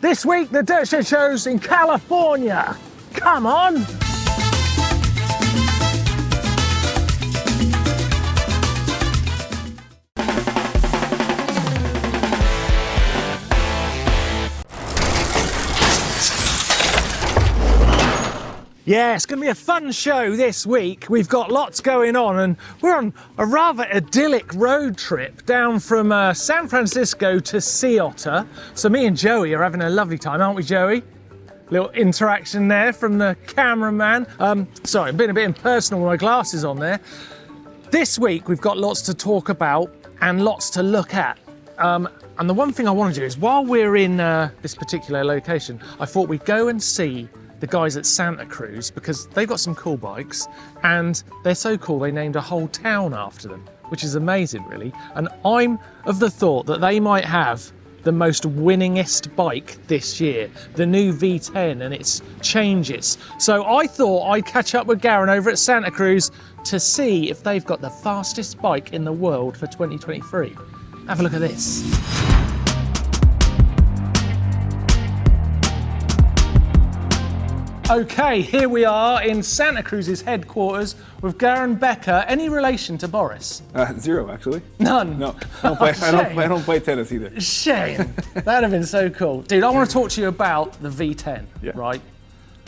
This week, the Dirt Shed Show's in California. Come on. Yeah, it's going to be a fun show this week. We've got lots going on and we're on a rather idyllic road trip down from San Francisco to Sea Otter. So me and Joey are having a lovely time, aren't we, Joey? Little interaction there from the cameraman. Sorry, I'm being a bit impersonal with my glasses on there. This week we've got lots to talk about and lots to look at. And the one thing I want to do is while we're in this particular location, I thought we'd go and see the guys at Santa Cruz because they've got some cool bikes and they're so cool they named a whole town after them, which is amazing really. And I'm of the thought that they might have the most winningest bike this year, the new V10 and its changes. So I thought I'd catch up with Garen over at Santa Cruz to see if they've got the fastest bike in the world for 2023. Have a look at this. Okay, here we are in Santa Cruz's headquarters with Garen Becker. Any relation to Boris? Zero, actually. None? No, I don't play tennis either. Shame. That'd have been so cool. Dude, I want to talk to you about the V10, right?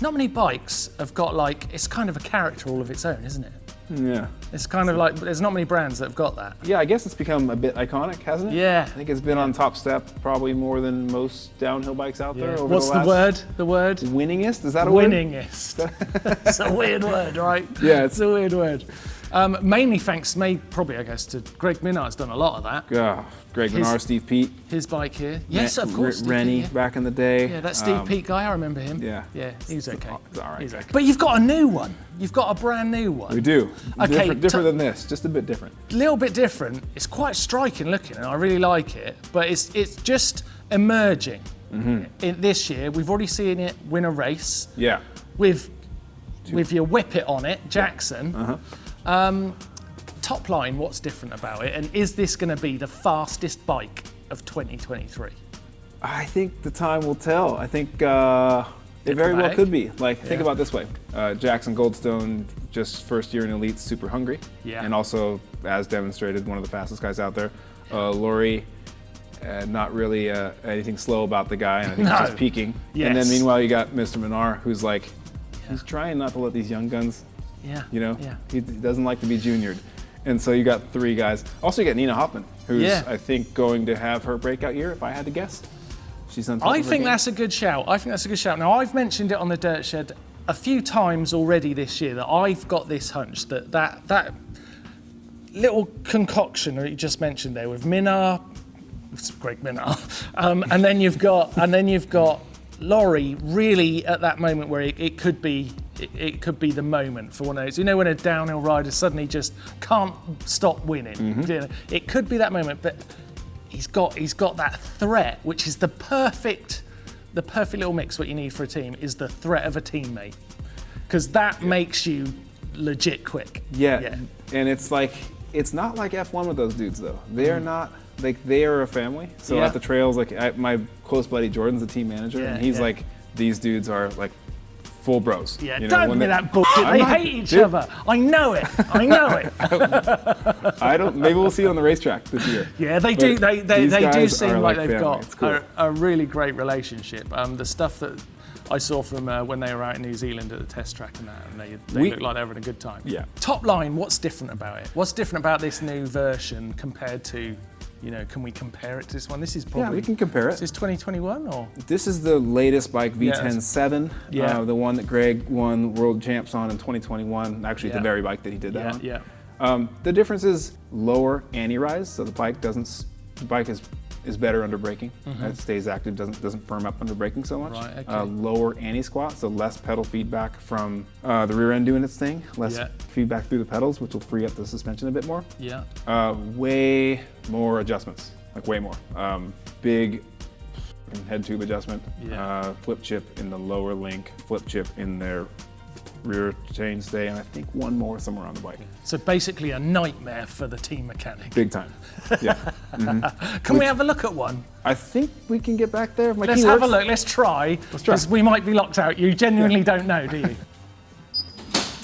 Not many bikes have got like, it's kind of a character all of its own, isn't it? Yeah. It's kind of like, there's not many brands that have got that. Yeah, I guess it's become a bit iconic, hasn't it? Yeah. I think it's been on top step probably more than most downhill bikes out there over What's the last... the word? Winningest? Is that a word? Winningest. It's a weird word, right? Yeah. It's a weird word. Mainly thanks, probably I guess, to Greg Minar's done a lot of that. Greg Minar, Steve Peat. His bike here. Yes, of course. Rennie back in the day. Yeah, that Steve Peat guy, I remember him. Yeah. Yeah, he's okay. He's all right. He's okay. But you've got a new one. You've got a brand new one. We do. Okay, different than this, just a bit different. A little bit different. It's quite striking looking and I really like it, but it's just emerging. In this year. We've already seen it win a race. Yeah. With your whippet on it, Jackson. Top line, what's different about it? And is this going to be the fastest bike of 2023? I think the time will tell. I think it very well could be. Like, think about it this way. Jackson Goldstone, just first year in Elite, super hungry. Yeah. And also, as demonstrated, one of the fastest guys out there. Laurie, not really anything slow about the guy, and I think he's just peaking. Yes. And then meanwhile, you got Mr. Minar, who's like, he's trying not to let these young guns, he doesn't like to be juniored. And so you got three guys. Also, you got Nina Hoffman, who's, I think, going to have her breakout year, if I had to guess. She's on top of her game. That's a good shout. I think that's a good shout. Now, I've mentioned it on the Dirt Shed a few times already this year that I've got this hunch that little concoction that you just mentioned there with Minar, it's Greg Minar, and then you've got Laurie really at that moment where it could be the moment for one of those. You know when a downhill rider suddenly just can't stop winning. It could be that moment, but he's got that threat, which is the perfect little mix. What you need for a team is the threat of a teammate, because that makes you legit quick. Yeah, and it's not like F1 with those dudes though. They're not. Like, they are a family. So at the trails, my close buddy Jordan's the team manager, and he's like, these dudes are like full bros. Yeah, don't give me that bullshit. They hate each other. I know it. I don't. Maybe we'll see it on the racetrack this year. Yeah, they do. They do seem like they've family. got a really great relationship. The stuff that I saw from when they were out in New Zealand at the test track and that, and they looked like they were having a good time. Yeah. Top line, what's different about it? What's different about this new version compared to? Can we compare it to this one? This is probably... Yeah, we can compare it. Is this 2021 or? This is the latest bike, V10-7. Yeah. The one that Greg won world champs on in 2021. Actually, the very bike that he did that on. Yeah. The difference is lower anti-rise, so the bike is better under braking. It stays active, doesn't firm up under braking so much. Right, okay. Lower anti-squat, so less pedal feedback from the rear end doing its thing. Less feedback through the pedals, which will free up the suspension a bit more. Yeah. Way more adjustments, like way more. Big head tube adjustment, flip chip in the lower link, flip chip in their rear chainstay, and I think one more somewhere on the bike. So basically a nightmare for the team mechanic. Big time. Yeah. Can we have a look at one? I think we can get back there. Let's have a look. Let's try. Because we might be locked out. You genuinely don't know, do you?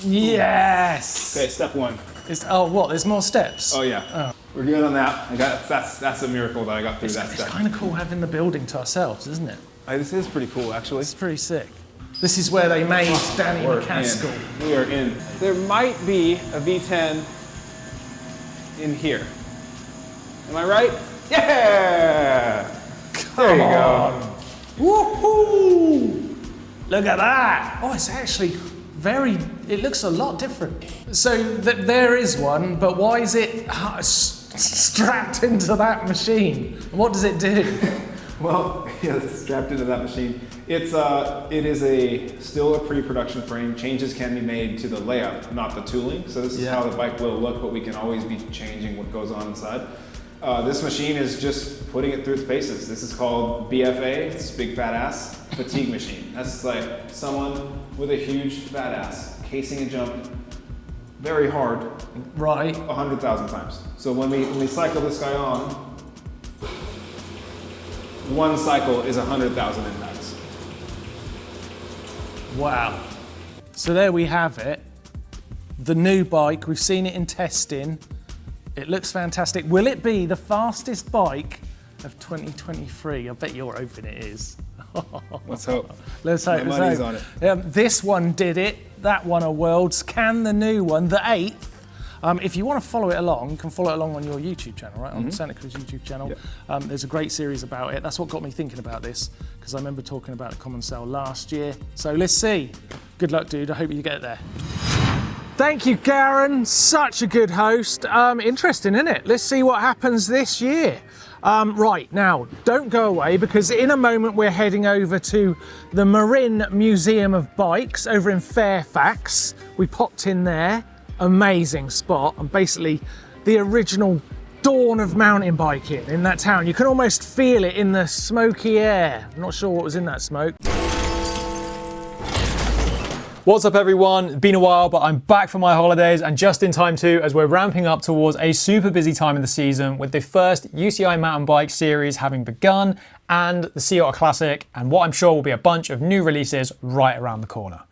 Yes. Okay, step one. There's more steps? Oh yeah. Oh. We're good on that. That's a miracle that I got through that step. It's kind of cool having the building to ourselves, isn't it? This is pretty cool, actually. It's pretty sick. This is where they made Danny McCaskill. We are in. There might be a V10 in here. Am I right? Yeah! There you go. Woohoo! Look at that. Oh, it's actually it looks a lot different. So there is one, but why is it strapped into that machine? What does it do? Well, yeah, it's strapped into that machine. It is still a pre-production frame. Changes can be made to the layout, not the tooling. So this is how the bike will look, but we can always be changing what goes on inside. This machine is just putting it through its paces. This is called BFA, it's big fat ass fatigue machine. That's like someone with a huge fat ass casing a jump very hard, right, 100,000 times. So when we cycle this guy on, one cycle is 100,000 impacts. Wow. So there we have it. The new bike, we've seen it in testing. It looks fantastic. Will it be the fastest bike of 2023? I bet you're hoping it is. Let's hope. Let's hope. My money's on it. This one did it. That won a Worlds. Can the new one, the 8th? If you want to follow it along, you can follow it along on your YouTube channel, right? On the Santa Cruz YouTube channel. Yep. There's a great series about it. That's what got me thinking about this, because I remember talking about the Common Sale last year. So let's see. Good luck, dude. I hope you get there. Thank you, Garen. Such a good host. Interesting, isn't it? Let's see what happens this year. Right, now, don't go away, because in a moment we're heading over to the Marin Museum of Bikes over in Fairfax. We popped in there. Amazing spot, and basically the original dawn of mountain biking in that town. You can almost feel it in the smoky air. I'm not sure what was in that smoke. What's up everyone? Been a while, but I'm back from my holidays and just in time too, as we're ramping up towards a super busy time in the season with the first UCI mountain bike series having begun and the Sea Otter Classic, and what I'm sure will be a bunch of new releases right around the corner.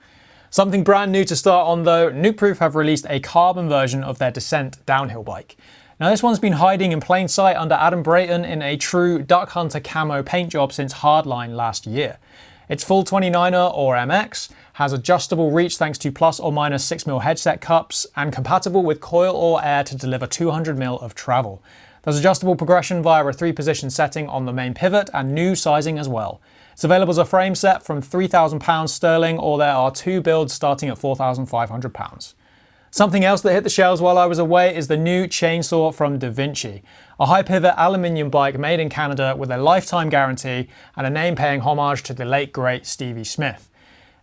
Something brand new to start on though, Nukeproof have released a carbon version of their Descent downhill bike. Now this one's been hiding in plain sight under Adam Brayton in a true Duck Hunter camo paint job since Hardline last year. It's full 29er or MX, has adjustable reach thanks to plus or minus 6mm headset cups, and compatible with coil or air to deliver 200mm of travel. There's adjustable progression via a 3-position setting on the main pivot and new sizing as well. It's available as a frame set from £3,000 sterling, or there are 2 builds starting at £4,500. Something else that hit the shelves while I was away is the new chainsaw from Da Vinci, a high pivot aluminium bike made in Canada with a lifetime guarantee and a name paying homage to the late great Stevie Smith.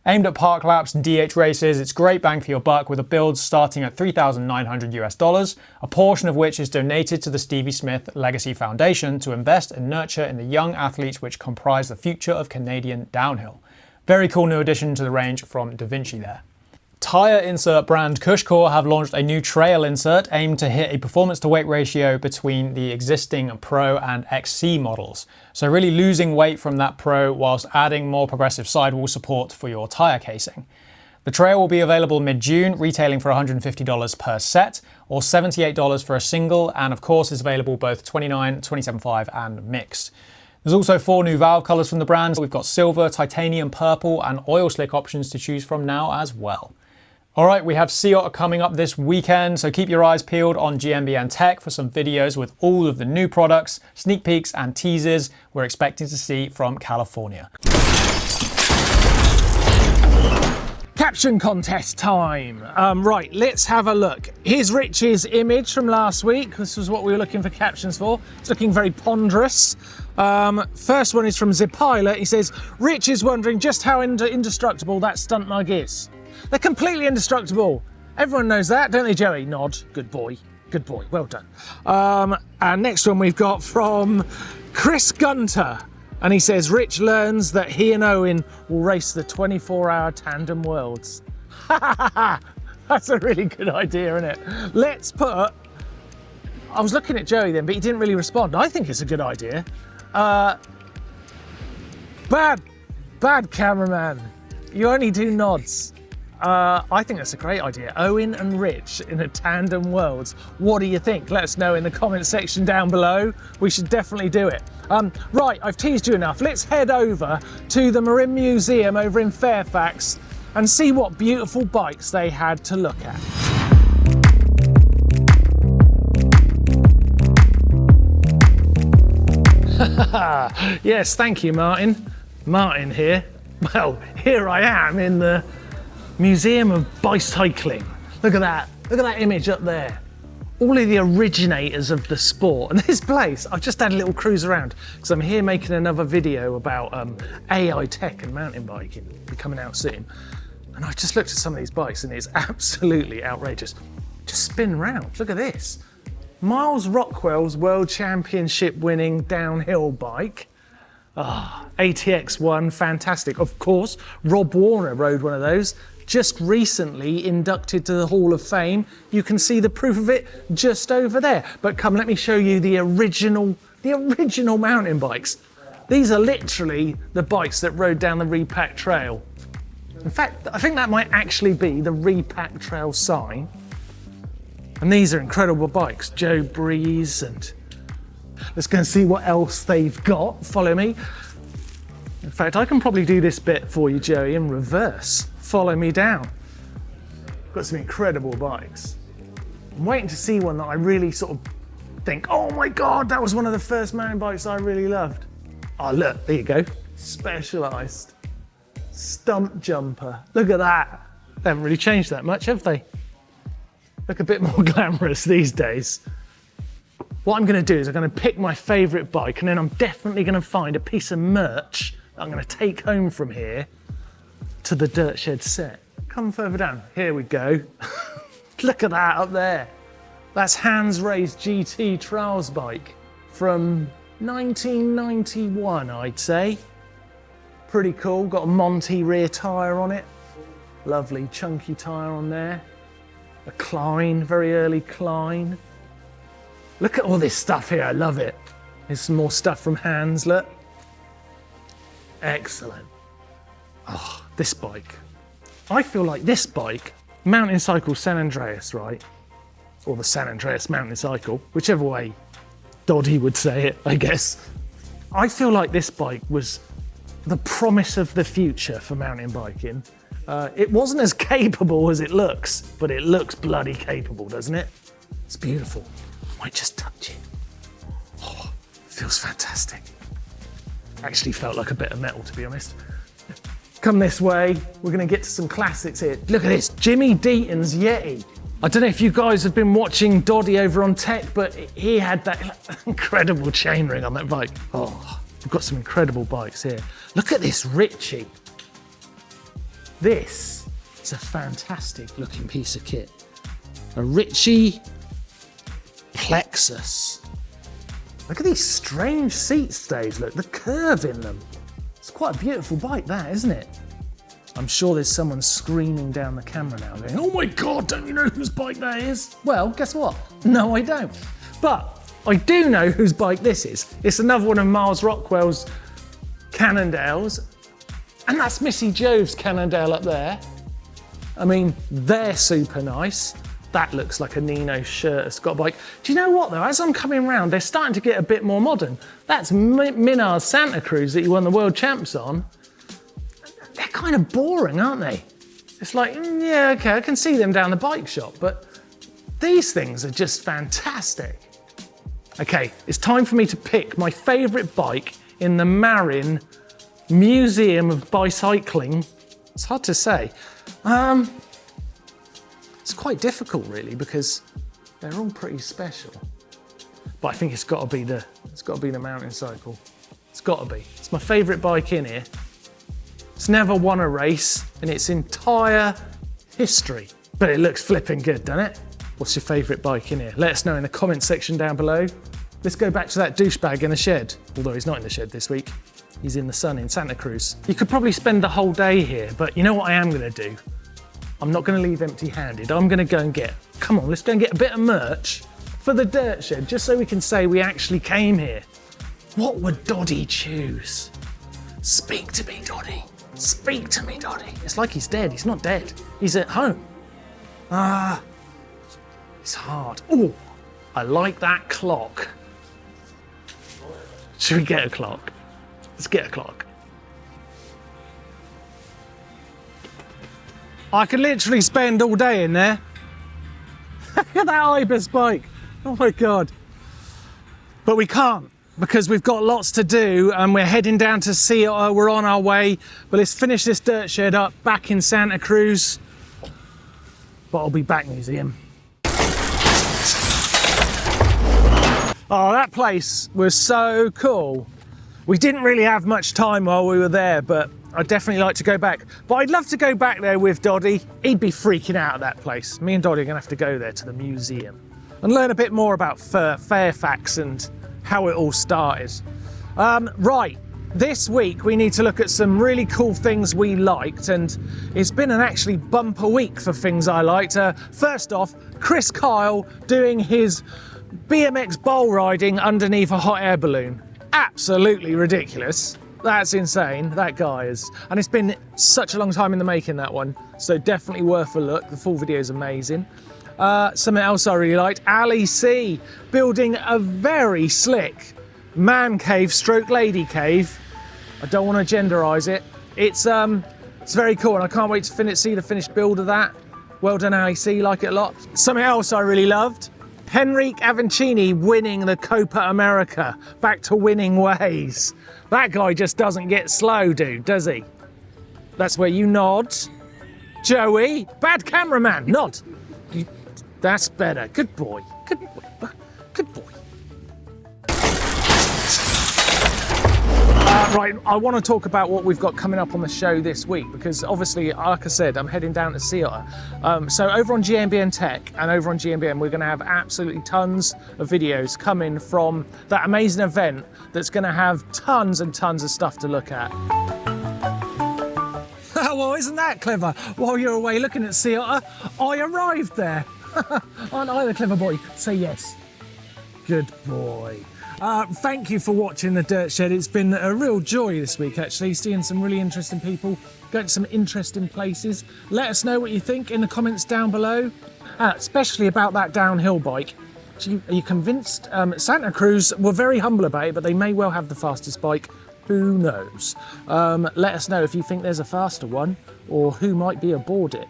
Aimed at park laps and DH races, it's great bang for your buck with a build starting at $3,900, a portion of which is donated to the Stevie Smith Legacy Foundation to invest and nurture in the young athletes which comprise the future of Canadian downhill. Very cool new addition to the range from Da Vinci there. Tyre insert brand Cushcore have launched a new trail insert aimed to hit a performance to weight ratio between the existing Pro and XC models. So really losing weight from that Pro whilst adding more progressive sidewall support for your tyre casing. The trail will be available mid-June, retailing for $150 per set, or $78 for a single, and of course is available both 29, 27.5 and mixed. There's also 4 new valve colours from the brand. We've got silver, titanium, purple and oil slick options to choose from now as well. Alright, we have Sea Otter coming up this weekend, so keep your eyes peeled on GMBN Tech for some videos with all of the new products, sneak peeks and teasers we're expecting to see from California. Caption contest time. Right, let's have a look. Here's Rich's image from last week. This was what we were looking for captions for. It's looking very ponderous. First one is from Zipilot. He says, Rich is wondering just how indestructible that stunt mug is. They're completely indestructible. Everyone knows that, don't they, Joey? Nod. Good boy. Good boy. Well done. And next one we've got from Chris Gunter. And he says, Rich learns that he and Owen will race the 24-hour tandem worlds. That's a really good idea, isn't it? Let's put, I was looking at Joey then, but he didn't really respond. I think it's a good idea. Bad cameraman. You only do nods. I think that's a great idea. Owen and Rich in a tandem worlds. What do you think? Let us know in the comment section down below. We should definitely do it. Right, I've teased you enough. Let's head over to the Marin Museum over in Fairfax and see what beautiful bikes they had to look at. Yes, thank you, Martin. Martin here. Well, here I am in the Museum of Bicycling. Look at that. Look at that image up there. All of the originators of the sport. And this place, I've just had a little cruise around because I'm here making another video about AI tech and mountain biking. It'll be coming out soon. And I've just looked at some of these bikes and it's absolutely outrageous. Just spin round. Look at this. Miles Rockwell's World Championship winning downhill bike. ATX1, fantastic. Of course, Rob Warner rode one of those. Just recently inducted to the Hall of Fame. You can see the proof of it just over there. But come, let me show you the original mountain bikes. These are literally the bikes that rode down the Repack Trail. In fact, I think that might actually be the Repack Trail sign. And these are incredible bikes, Jobii, and let's go and see what else they've got. Follow me. In fact, I can probably do this bit for you, Joey, in reverse. Follow me down. Got some incredible bikes. I'm waiting to see one that I really sort of think, oh my God, that was one of the first mountain bikes I really loved. Oh, look, there you go. Specialized. Stump jumper. Look at that. They haven't really changed that much, have they? Look a bit more glamorous these days. What I'm going to do is I'm going to pick my favourite bike and then I'm definitely going to find a piece of merch that I'm going to take home from here to the Dirt Shed set. Come further down. Here we go. Look at that up there. That's Hans Ray's GT Trials bike from 1991, I'd say. Pretty cool. Got a Monty rear tyre on it. Lovely chunky tyre on there. A Klein, very early Klein. Look at all this stuff here, I love it. Here's some more stuff from Hans, look. Excellent. Oh, this bike. I feel like this bike, Mountain Cycle San Andreas, right? Or the San Andreas Mountain Cycle, whichever way Doddy would say it, I guess. I feel like this bike was the promise of the future for mountain biking. It wasn't as capable as it looks, but it looks bloody capable, doesn't it? It's beautiful. Might just touch it. Oh, feels fantastic. Actually felt like a bit of metal, to be honest. Come this way, we're gonna get to some classics here. Look at this, Jimmy Deaton's Yeti. I don't know if you guys have been watching Doddy over on Tech, but he had that incredible chainring on that bike. Oh, we've got some incredible bikes here. Look at this Ritchie. This is a fantastic looking piece of kit. A Ritchie Plexus. Look at these strange seat stays, look, the curve in them. It's quite a beautiful bike that, isn't it? I'm sure there's someone screaming down the camera now going, oh my God, don't you know whose bike that is? Well, guess what? No, I don't. But I do know whose bike this is. It's another one of Miles Rockwell's Cannondales. And that's Missy Jove's Cannondale up there. I mean, they're super nice. That looks like a Nino shirt, a Scott bike. Do you know what though? As I'm coming around, they're starting to get a bit more modern. That's Minar's Santa Cruz that he won the world champs on. They're kind of boring, aren't they? It's like, yeah, okay, I can see them down the bike shop, but these things are just fantastic. Okay, it's time for me to pick my favorite bike in the Marin Museum of Bicycling. It's hard to say. It's quite difficult really because they're all pretty special. But I think it's got to be the mountain cycle. It's got to be. It's my favourite bike in here. It's never won a race in its entire history, but it looks flipping good, doesn't it? What's your favourite bike in here? Let us know in the comment section down below. Let's go back to that douchebag in the shed, although he's not in the shed this week. He's in the sun in Santa Cruz. You could probably spend the whole day here, but you know what I am going to do? I'm not going to leave empty-handed. I'm going to go and get, come on, let's go and get a bit of merch for the Dirt Shed, just so we can say we actually came here. What would Doddy choose? Speak to me, Doddy. Speak to me, Doddy. It's like he's dead. He's not dead. He's at home. It's hard. Oh, I like that clock. Should we get a clock? Let's get a clock. I could literally spend all day in there. Look at that Ibis bike. Oh my God. But we can't, because we've got lots to do and we're heading down to Sea Otter. We're on our way, but let's finish this Dirt Shed up back in Santa Cruz. But I'll be back, museum. Oh, that place was so cool. We didn't really have much time while we were there, but I'd definitely like to go back. But I'd love to go back there with Doddy. He'd be freaking out at that place. Me and Doddy are gonna have to go there to the museum and learn a bit more about Fairfax and how it all started. Right, this week we need to look at some really cool things we liked, and it's been an actually bumper week for things I liked. First off, Chris Kyle doing his BMX bowl riding underneath a hot air balloon. Absolutely ridiculous. That's insane, that guy is. And it's been such a long time in the making, that one. So definitely worth a look. The full video is amazing. Something else I really liked, Ali C building a very slick man cave stroke lady cave. I don't want to genderize it. It's very cool, and I can't wait to see the finished build of that. Well done, Ali C, like it a lot. Something else I really loved, Henrique Avancini winning the Copa America, back to winning ways. That guy just doesn't get slow, dude, does he? That's where you nod. Joey, bad cameraman, nod. That's better. Good boy. Good boy. Good boy. Right, I want to talk about what we've got coming up on the show this week, because obviously, like I said, I'm heading down to Sea Otter. So over on GMBN Tech and over on GMBN, we're going to have absolutely tons of videos coming from that amazing event that's going to have tons and tons of stuff to look at. Well, isn't that clever? While you're away looking at Sea Otter, I arrived there. Aren't I the clever boy? Say yes. Good boy. Thank you for watching the Dirt Shed. It's been a real joy this week, actually, seeing some really interesting people, going to some interesting places. Let us know what you think in the comments down below, especially about that downhill bike. Are you convinced? Santa Cruz were very humble about it, but they may well have the fastest bike. Who knows? Let us know if you think there's a faster one or who might be aboard it.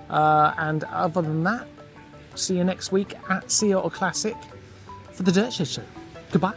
And other than that, see you next week at Sea Otter Classic for the Dirt Shed Show. Goodbye.